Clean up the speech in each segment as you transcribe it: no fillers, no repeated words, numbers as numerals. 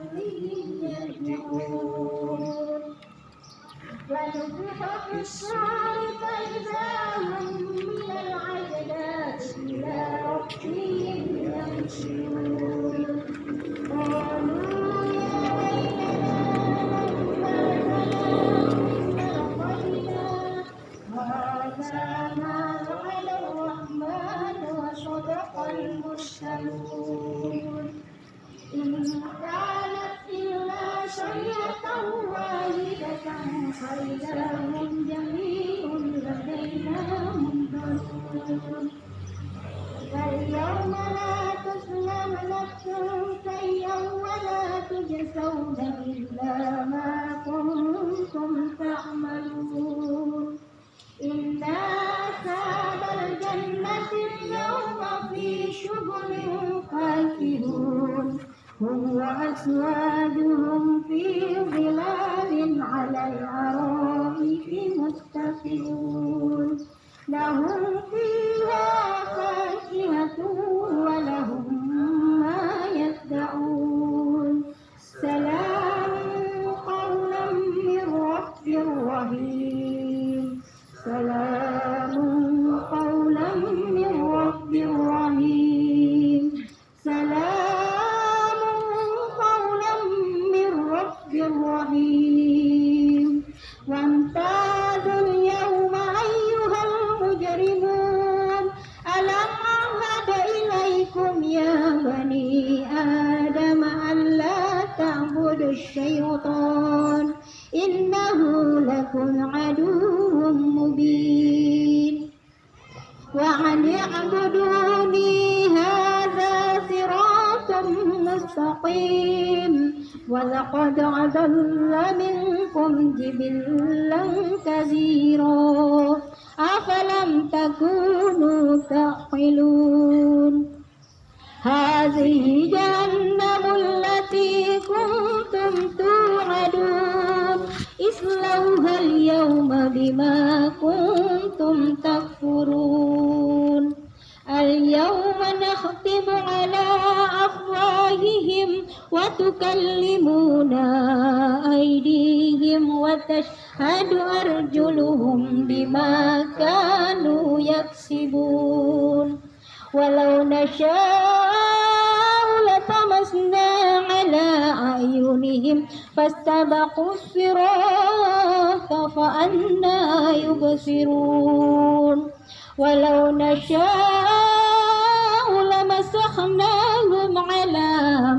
ربهم يرجعون ونفخ في الصور فإذا هم من الأجداث إلى ربهم ينسلون قالوا يا هذا ما وعد الرحمن وصدق المرسلون إن كانت إلا صيحة واحدة فإذا هم جميع لدينا منظرون فاليوم لا تظلم نفس شيئا ولا تجزون إلا ما كنتم تعملون إنا أصحاب الجنة اليوم في شغل فاكهون هم وأزواجهم في ظلال على الأرائك متكئون لهم فيها فاكهة ولهم ما يدعون سلام قولا من رب رحيم سلام قولا من رب رحيم سلام قولا من رب رحيم وامتازوا اليوم أيها المجرمون ألم أعهد إليكم يا بني آدم ألا تعبدوا الشيطان إنه لكم عدو مبين وأن اعبدوني هذا صراط مستقيم ولقد أضل منكم جبلا كثيرا أفلم تكونوا تعقلون هذه جهنم التي كنتم توعدون اصلوها اليوم بما كنتم تكفرون اليوم نختم على أفواههم وتكلمنا أيديهم وتشهد أرجلهم بما كانوا يكسبون ولو نشاء لطمسنا على أعينهم فاستبقوا الصراط فأنى يبصرون ولو نشاء لمسخناهم على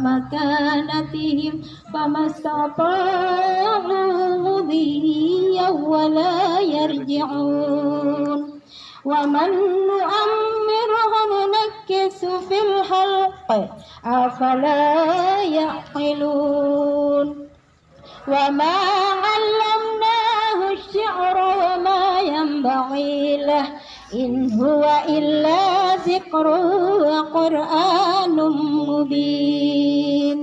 مكانتهم فما استطاعوا مضيا ولا يرجعون ومن نؤمره ننكس في الخلق أفلا يعقلون وما علمناه الشعر وما ينبغي له إن هو إلا ذكر وقرآن مبين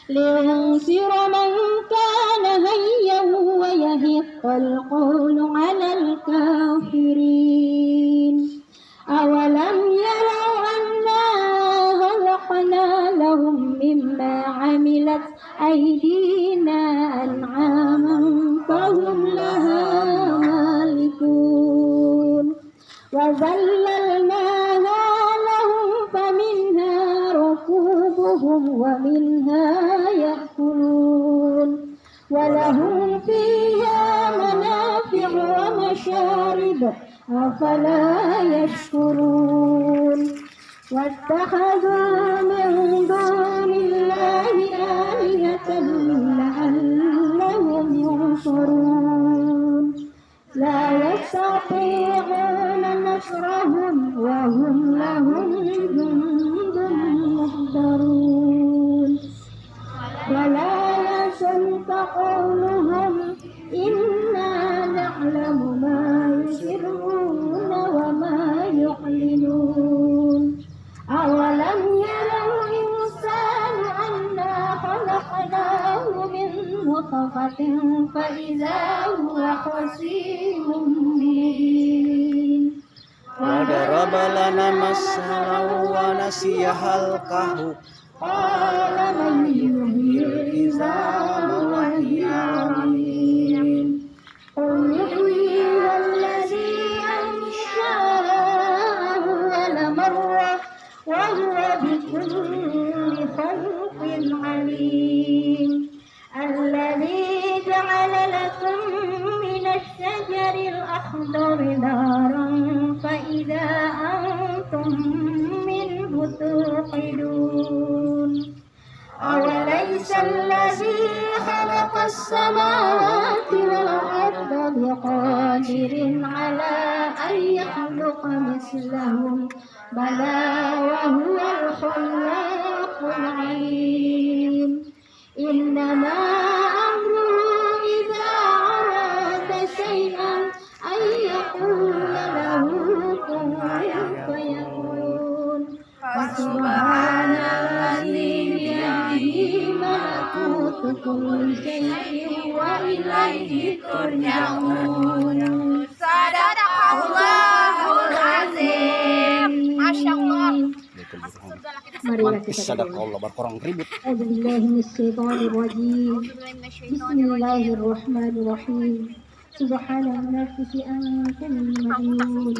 لينذر من كان حيا ويحق القول على الكافرين أولم يروا أنا خلقنا لهم مما عملت أيدينا أنعاما فهم لها مالكون وذللناها لهم فمنها ركوبهم ومنها يأكلون ولهم فيها منافع ومشارب أفلا يشكرون واتخذوا من دون الله آلهة لعلهم ينصرون لا يستطيعون نصرهم وهم لهم جند محضرون ولا يحزنك قولهم إنا نعلم ما يسرون وما يعلنون أولم يروا الإنسان أنا خلقناه من نطفة فإذا هو خصيم مبين وضرب لنا مثلا ونسي خلقه قال من يحيي العليم الذي جعل لكم من الشجر الأخضر نارا فإذا أنتم منه توقدون أوليس الذي خلق السماوات والأرض بقادر على أن يخلق مثلهم بلى وهو الخلاق العليم إنما أمره إذا أراد شيئا أن يقول له كن فيكون فسبحان الذي بيده ملكوت كل شيء وإليه ترجعون. Sadaqallahul azim. Masyaallah. Marilah kita Sadaqallah berkurang ribut. A'udzubillahiminasyaitonirrajim. Bismillahirrahmanirrahim. Subhanal munaffiqi an kulli majnun.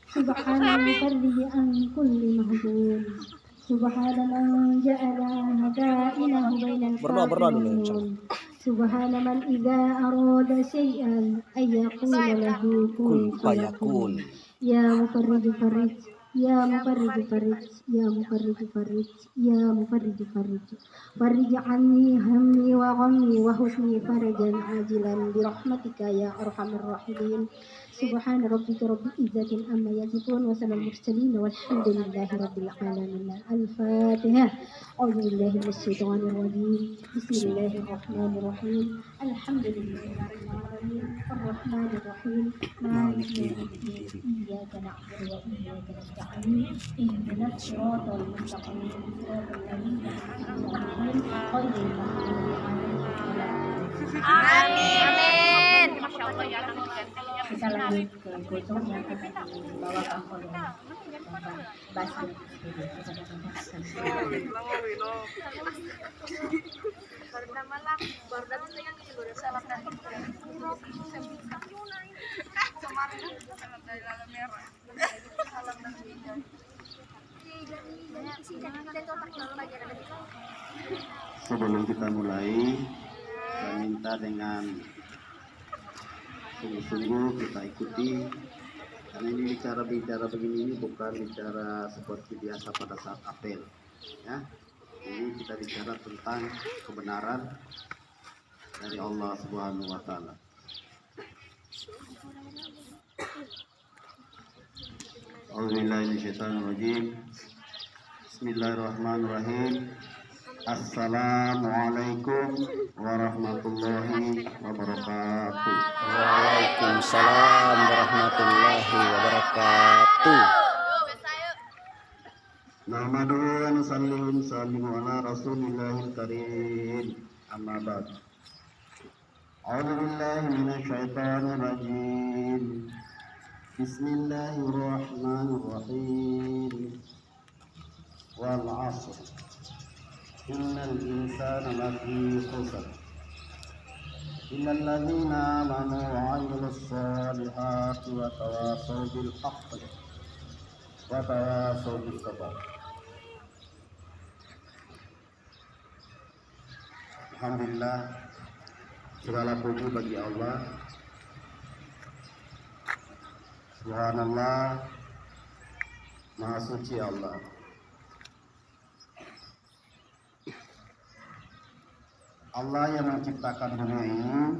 Subhanal mufarriji an kulli mahzun. Subhana man ja'ala hadainahu bainal fa'ilun. Subhana man idza arada syai'an ayyaqula lahu kun fayakun. Ya mufarrij farij, ya mufarrij farij, ya mufarrij farij, ya mufarrij farij. Farij anni hammi wa ghammi wa husni farajan ajilan bi rahmatika ya arhamar rahimin. Subhana rabbika rabbil izzati amma yasifun wa salamun mursalin walhamdulillahi rabbil alamin. Al-Fatihah. A'udzu billahi minasyaitonir rajim. Bismillahirrahmanirrahim. Alhamdulillahirabbil alamin. Arrahmanir rahim. Maliki yaumiddin. Iyyaka na'budu wa iyyaka nasta'in. Ihdinas siratal mustaqim. Siratal ladzina an'amta 'alaihim ghairil maghdubi 'alaihim. Amin. Masyaallah ya. Kita lanjut ke gosok yang akan dibawakan oleh Basir. Sebelum kita mulai, saya minta dengan sungguh-sungguh kita ikuti, karena ini bicara begini ini bukan bicara seperti biasa pada saat apel, ya. Ini kita bicara tentang kebenaran dari Allah Subhanahu wa Ta'ala. A'udzubillahiminasyaitonirrajim. Bismillahirrahmanirrahim. Assalamualaikum warahmatullahi wabarakatuh. Waalaikumsalam warahmatullahi wabarakatuh. Nahmadu wa nusallimu ala rasulillahil karim. Amma ba'd. A'udzu billahi minasyaitonir rajim. Bismillahirrahmanirrahim. Wal 'ashr. Innal insana lafi khusr. Illal ladzina amanu wa 'amilus solihati wa tawasaw bil haqqi wa tawasaw bis sabr. Alhamdulillah, segala puji bagi Allah. Subhanallah, Maha suci Allah. Allah yang menciptakan dunia ini,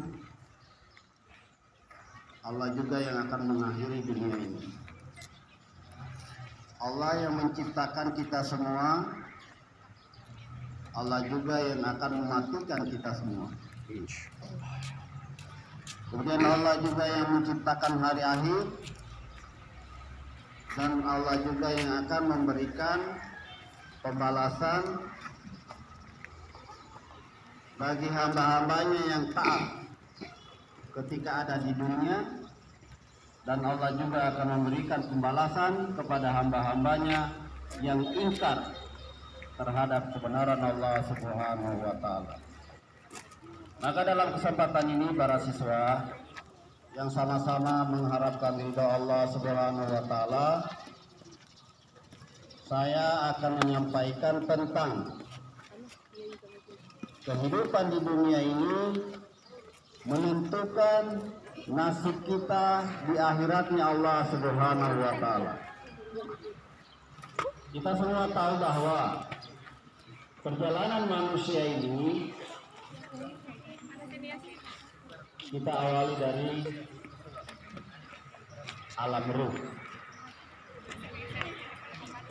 Allah juga yang akan mengakhiri dunia ini. Allah yang menciptakan kita semua, Allah juga yang akan mematikan kita semua. Kemudian Allah juga yang menciptakan hari akhir, dan Allah juga yang akan memberikan pembalasan bagi hamba-hambanya yang taat ketika ada di dunia, dan Allah juga akan memberikan pembalasan kepada hamba-hambanya yang ingkar terhadap kebenaran Allah Subhanahu wa Ta'ala. Maka dalam kesempatan ini para siswa yang sama-sama mengharapkan ridha Allah Subhanahu wa Ta'ala, saya akan menyampaikan tentang kehidupan di dunia ini menentukan nasib kita di akhiratnya Allah Subhanahu wa Ta'ala. Kita semua tahu bahwa perjalanan manusia ini kita awali dari alam ruh.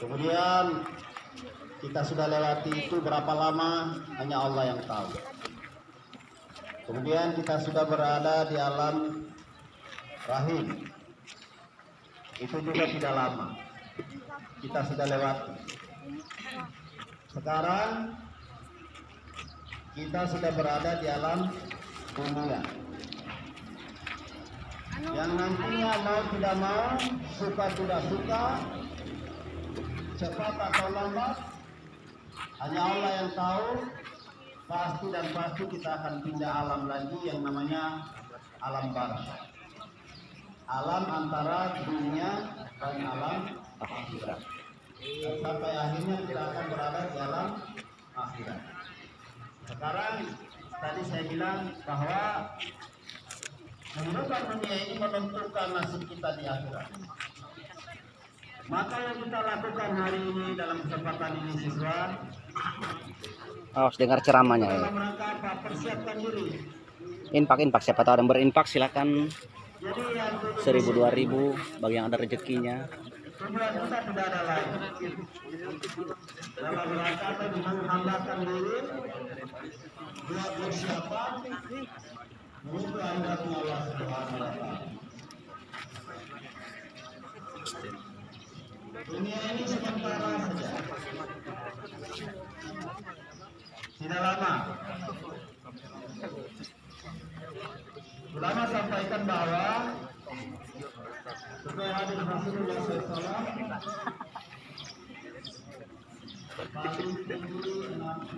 Kemudian kita sudah lewati itu berapa lama, hanya Allah yang tahu. Kemudian kita sudah berada di alam rahim. Itu juga tidak lama. Kita sudah lewati. Sekarang kita sudah berada di alam dunia. Yang nantinya mau tidak mau, suka tidak suka, cepat atau lambat, hanya Allah yang tahu. Pasti dan pasti kita akan pindah alam lagi yang namanya alam barzakh. Alam antara dunia dan alam akhirat. Sampai akhirnya kita akan berada di alam akhirat. Sekarang tadi saya bilang bahwa kehidupan dunia ini menentukan nasib kita di akhirat. Maka yang kita lakukan hari ini dalam kesempatan ini siswa, harus dengar ceramahnya ya. dalam rangka apa? Persiapkan diri. Infak siapa tahu ada yang berinfak silakan. Jadi yang 1.000 2.000 bagi yang ada rezekinya. tujuan kita tidak ada lain. Dalam rangka apa? Menghambakan diri, buat persiapan menuju akhiratnya Allah Subhanahu wa Ta'ala. Dunia ini sementara saja, tidak lama. Ulama sampaikan bahwa sesuai hadis Rasulullah SAW, paling tinggi 60.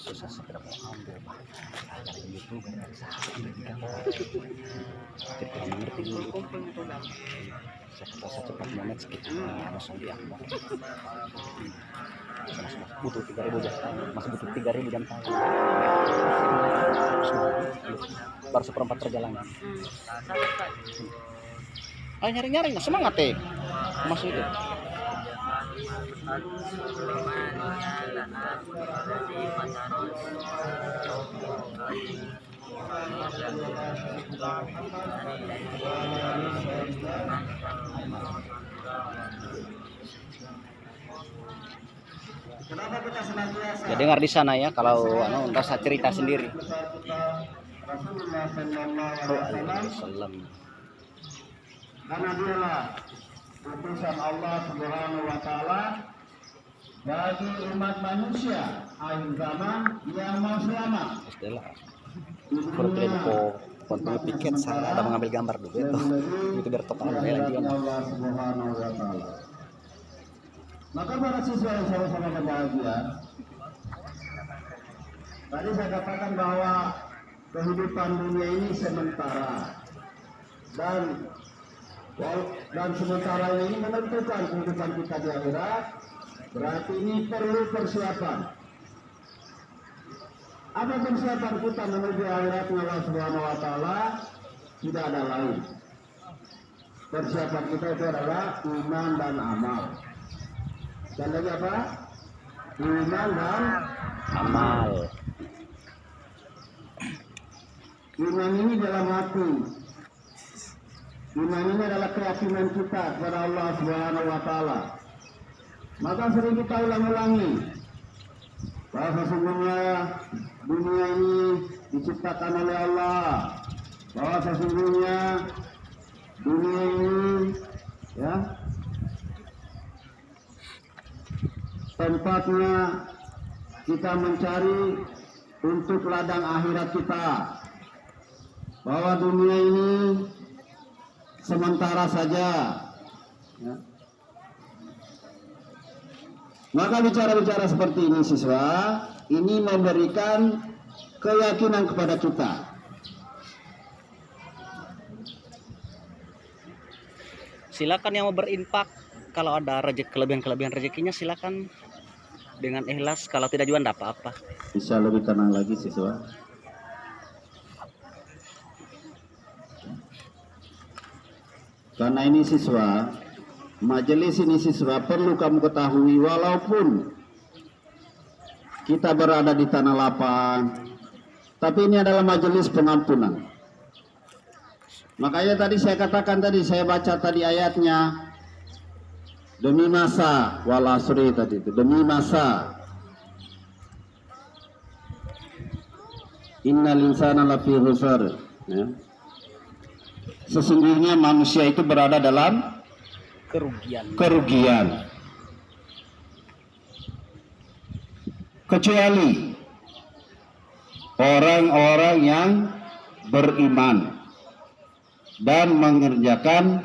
Susah segera mau ambil dari YouTube dari sahabat kita mengerti dulu. Saya cepat manage kita langsung diambil. Butuh 3.000 jam, masih butuh 3.000 jam tahun. Baru 1/4 perjalanan. Ayo nyari-nyari, semangat deh. Masuk itu. Ya dengar di sana ya kalau rasa cerita sendiri. Rasulullah SAW, karena dialah utusan Allah Subhanahu wa Ta'ala bagi umat manusia akhir zaman yang mau selamat. Istilah. Kalau tidak kontrol piket saya ada mengambil gambar dulu itu biar total Allah Subhanahu wa Ta'ala. Maka para siswa yang sama-sama berbahagia, tadi saya katakan bahwa kehidupan dunia ini sementara dan sementara ini menentukan kehidupan kita di akhirat. Berarti ini perlu persiapan. Apa persiapan kita menuju akhirat Allah Subhanahu wa Ta'ala? Tidak ada lain. Persiapan kita itu adalah iman dan amal. Dan lagi apa? Iman dan amal. Iman ini dalam hati. Iman ini adalah keyakinan kita kepada Allah Subhanahu wa Ta'ala. Maka sering kita ulang-ulangi bahwa sesungguhnya dunia ini diciptakan oleh Allah, bahwa sesungguhnya dunia ini ya tempatnya kita mencari untuk ladang akhirat kita, bahwa dunia ini sementara saja ya. Maka bicara-bicara seperti ini siswa, ini memberikan keyakinan kepada kita. Silakan yang mau berinfak, kalau ada kelebihan rezekinya silakan dengan ikhlas, kalau tidak juga enggak apa-apa. Bisa lebih tenang lagi siswa. Karena ini siswa, majelis ini siswa perlu kamu ketahui, walaupun kita berada di tanah lapang, tapi ini adalah majelis pengampunan. Makanya tadi saya katakan tadi, saya baca tadi ayatnya, demi masa wal asri tadi itu, demi masa. Innal insana lafi khusr. Ya. Sesungguhnya manusia itu berada dalam kerugian. Kecuali orang-orang yang beriman dan mengerjakan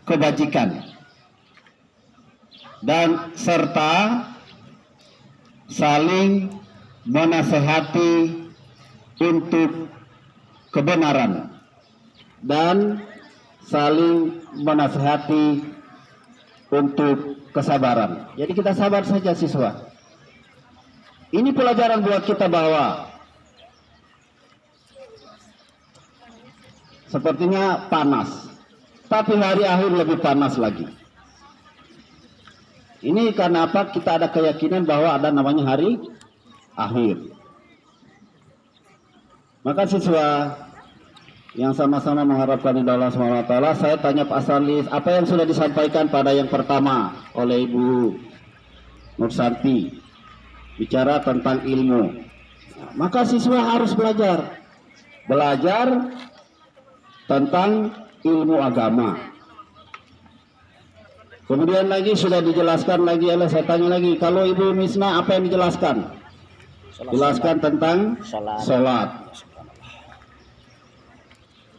kebajikan dan serta saling menasehati untuk kebenaran dan saling menasehati untuk kesabaran. Jadi kita sabar saja siswa. Ini pelajaran buat kita bahwa sepertinya panas, tapi hari akhir lebih panas lagi. Ini karena apa? Kita ada keyakinan bahwa ada namanya hari akhir. Maka siswa yang sama-sama mengharapkan ridha Allah SWT, saya tanya Pak Sarlis, apa yang sudah disampaikan pada yang pertama oleh Ibu Nursanti, bicara tentang ilmu. Maka siswa harus belajar tentang ilmu agama. Kemudian lagi sudah dijelaskan lagi, saya tanya lagi, kalau Ibu Misna apa yang dijelaskan? Jelaskan tentang sholat.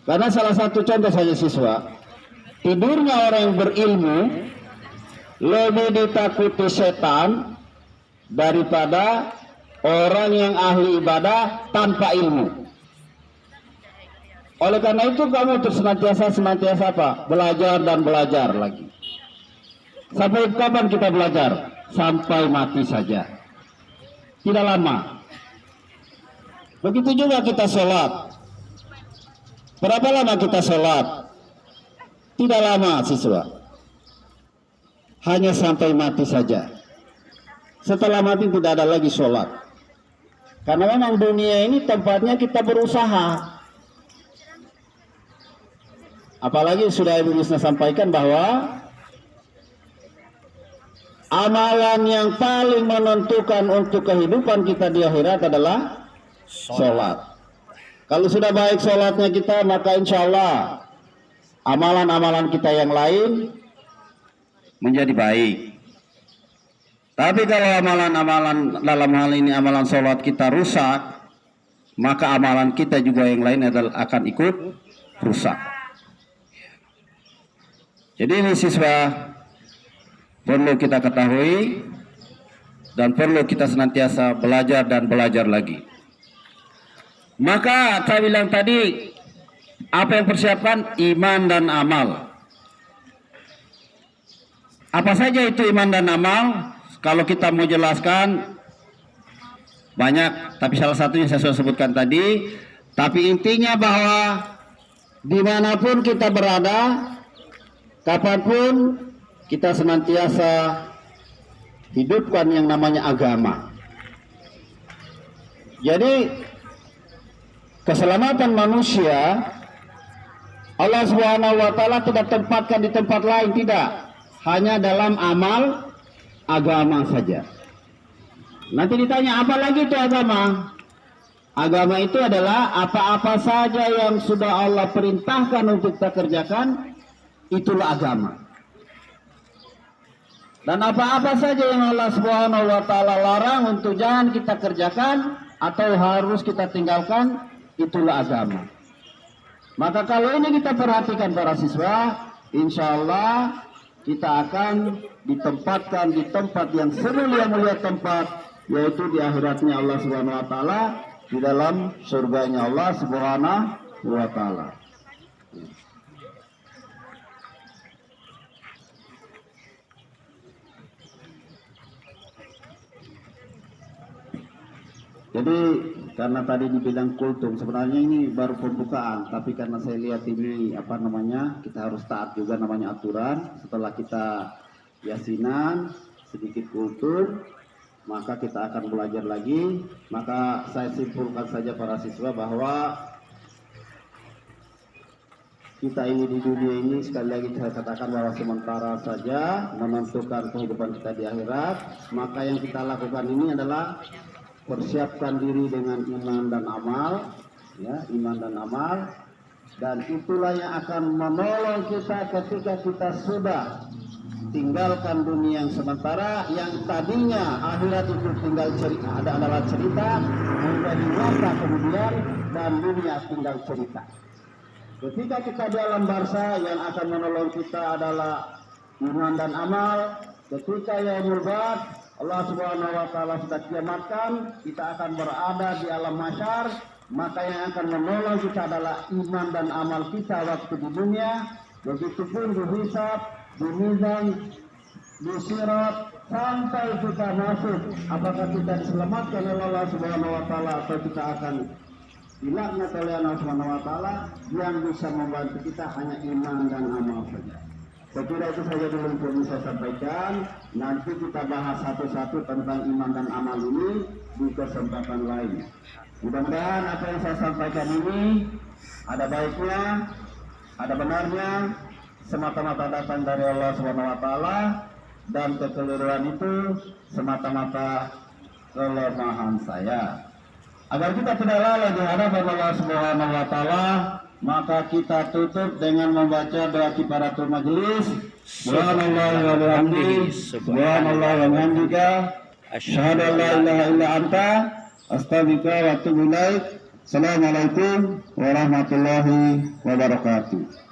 Karena salah satu contoh saja siswa, tidurnya orang yang berilmu lebih ditakuti setan daripada orang yang ahli ibadah tanpa ilmu. Oleh karena itu kamu terus senantiasa apa? Belajar dan belajar lagi. Sampai kapan kita belajar? Sampai mati saja. Tidak lama. Begitu juga kita sholat. Berapa lama kita sholat? Tidak lama siswa. Hanya sampai mati saja. Setelah mati tidak ada lagi sholat. Karena memang dunia ini tempatnya kita berusaha. Apalagi sudah Ibu Misna sampaikan bahwa amalan yang paling menentukan untuk kehidupan kita di akhirat adalah sholat. Kalau sudah baik sholatnya kita, maka insya Allah amalan-amalan kita yang lain menjadi baik. Tapi kalau amalan-amalan dalam hal ini amalan sholat kita rusak, maka amalan kita juga yang lain akan ikut rusak. Jadi ini siswa perlu kita ketahui dan perlu kita senantiasa belajar dan belajar lagi. Maka saya bilang tadi, apa yang persiapkan? Iman dan amal. Apa saja itu iman dan amal? Kalau kita mau jelaskan banyak, tapi salah satunya saya sudah sebutkan tadi. Tapi intinya bahwa dimanapun kita berada, kapanpun kita senantiasa hidupkan yang namanya agama. Jadi keselamatan manusia Allah Subhanahu wa taala tidak tempatkan di tempat lain, tidak, hanya dalam amal agama saja. Nanti ditanya apa lagi itu agama? Agama itu adalah apa-apa saja yang sudah Allah perintahkan untuk kita kerjakan, itulah agama. Dan apa-apa saja yang Allah Subhanahu wa taala larang untuk jangan kita kerjakan atau harus kita tinggalkan, itulah agama. Maka kalau ini kita perhatikan para siswa, insya Allah kita akan ditempatkan di tempat yang semulia-mulia tempat, yaitu di akhiratnya Allah Subhanahu wa taala, di dalam surganya Allah Subhanahu wa taala. Jadi karena tadi dibilang kultum, sebenarnya ini baru pembukaan, tapi karena saya lihat ini kita harus taat juga namanya aturan. Setelah kita yasinan, sedikit kultum, maka kita akan belajar lagi. Maka saya simpulkan saja para siswa bahwa kita ini di dunia ini, sekali lagi saya katakan bahwa sementara saja, menentukan kehidupan kita di akhirat. Maka yang kita lakukan ini adalah persiapkan diri dengan iman dan amal, ya, iman dan amal, dan itulah yang akan menolong kita ketika kita sudah tinggalkan dunia yang sementara, yang tadinya akhirat itu tinggal cerita, adalah cerita, menjadi nyata kemudian, dan dunia tinggal cerita. Ketika kita di alam barzah, yang akan menolong kita adalah iman dan amal. Ketika yaumul ba'ts, Allah Subhanahu wa taala sudah kiamatkan, kita akan berada di alam mahsyar, maka yang akan menolong kita adalah iman dan amal kita waktu di dunia. Begitupun di hisab, di mizan, di sirat, sampai kita masuk, apakah kita diselamatkan oleh Allah Subhanahu wa taala atau kita akan dilaknat oleh Allah Subhanahu wa taala. Yang bisa membantu kita hanya iman dan amal saja. Saya kira itu saja dulu yang perlu saya sampaikan. Nanti kita bahas satu-satu tentang iman dan amal ini di kesempatan lain. Mudah-mudahan apa yang saya sampaikan ini ada baiknya, ada benarnya, semata-mata datang dari Allah Subhanahu wa taala, dan kekeliruan itu semata-mata kelemahan saya. Agar kita tidak lalai di hadapan Allah Subhanahu wa taala, maka kita tutup dengan membaca doa kifaratul majelis. Subhanallah wa bihamdihi, subhanallah wa bihamdika, asyhadu an la ilaha illa anta, astaghfiruka wa atubu ilaik. Assalamualaikum warahmatullahi wabarakatuh.